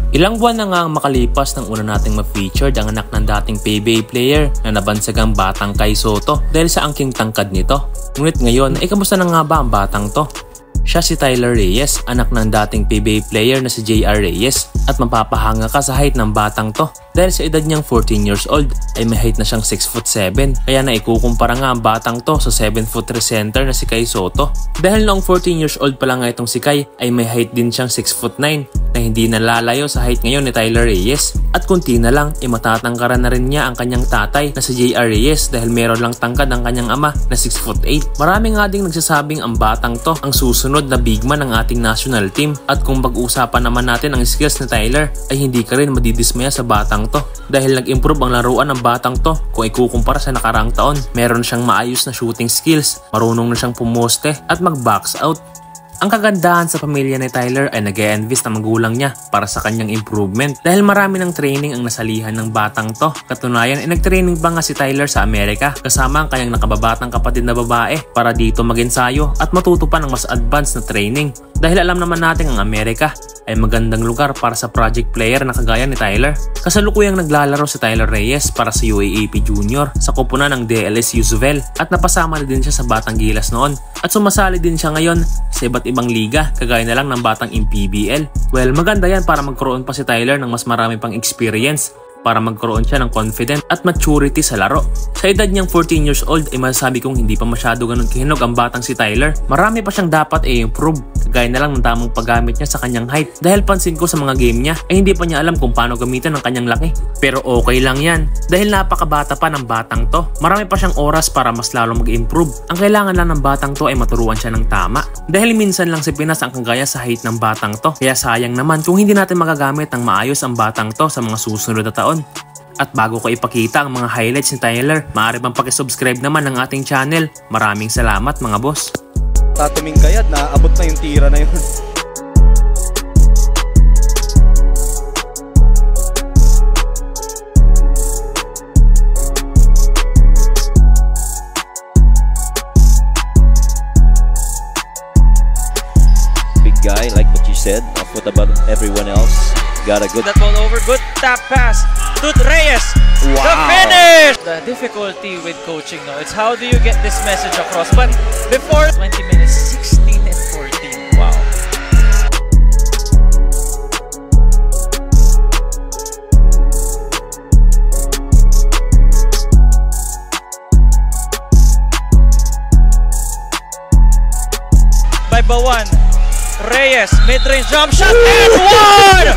Ilang buwan na nga ang makalipas nang una nating ma-featured ang anak ng dating PBA player na nabansagang batang Kai Sotto dahil sa angking tangkad nito. Ngunit ngayon ay kamusta na nga ba ang batang to? Siya si Tyler Reyes, anak ng dating PBA player na si JR Reyes, at mapapahanga ka sa height ng batang to. Dahil sa edad niyang 14 years old ay may height na siyang 6'7", kaya naikukumpara nga ang batang to sa 7'3" center na si Kai Sotto. Dahil noong 14 years old pa lang nga itong si Kai ay may height din siyang 6'9" na hindi nalalayo sa height ngayon ni Tyler Reyes. At kunti na lang matatangkaran na rin niya ang kanyang tatay na si JR Reyes dahil meron lang tangkad ang kanyang ama na 6'8". Marami nga ding nagsasabing ang batang to ang susunod na big man ng ating national team. At kung pag-usapan naman natin ang skills ni Tyler ay hindi ka rin madidismaya sa batang to dahil nag-improve ang laruan ng batang to kung ikukumpara sa nakaraang taon. Meron siyang maayos na shooting skills, marunong na siyang pumoste at mag-box out. Ang kagandahan sa pamilya ni Tyler ay nag-e-envist ng magulang niya para sa kanyang improvement dahil marami ng training ang nasalihan ng batang to. Katunayan ay nag-training pa nga si Tyler sa Amerika kasama ang kanyang nakababatang kapatid na babae para dito mag-ensayo at matuto pa ng mas advanced na training. Dahil alam naman natin ang Amerika ay magandang lugar para sa project player na kagaya ni Tyler. Kasalukuyang naglalaro si Tyler Reyes para sa UAAP Junior sa koponan ng DLS Yusuvel at napasama na din siya sa Batang Gilas noon. At sumasali din siya ngayon sa iba't ibang liga kagaya na lang ng Batang MPBL. Well, maganda yan para magkaroon pa si Tyler ng mas marami pang experience para magkaroon siya ng confidence at maturity sa laro. Sa edad niyang 14 years old ay masasabi kong hindi pa masyado ganun kahinog ang batang si Tyler. Marami pa siyang dapat i-improve kagaya na lang ng tamang paggamit niya sa kanyang height dahil pansin ko sa mga game niya ay hindi pa niya alam kung paano gamitin ang kanyang laki. Pero okay lang yan dahil napakabata pa ng batang to. Marami pa siyang oras para mas lalong mag-improve. Ang kailangan lang ng batang to ay maturuan siya ng tama dahil minsan lang si Pinas ang kagaya sa height ng batang to. Kaya sayang naman kung hindi natin magagamit ng maayos ang batang to sa mga susunod na taon. At bago ko ipakita ang mga highlights ni Tyler, maaari bang pakisubscribe naman ng ating channel. Maraming salamat mga boss. Tatuming kayat, naaabot na yung tira na yun. Big guy, like what you said. What about everyone else? Got a good... That ball over, good tap pass to Reyes. Wow. The finish! The difficulty with coaching, no, it's how do you get this message across? But before 20 minutes, 16 and 14. Wow. By Bawan, Reyes, mid-range jump shot and one!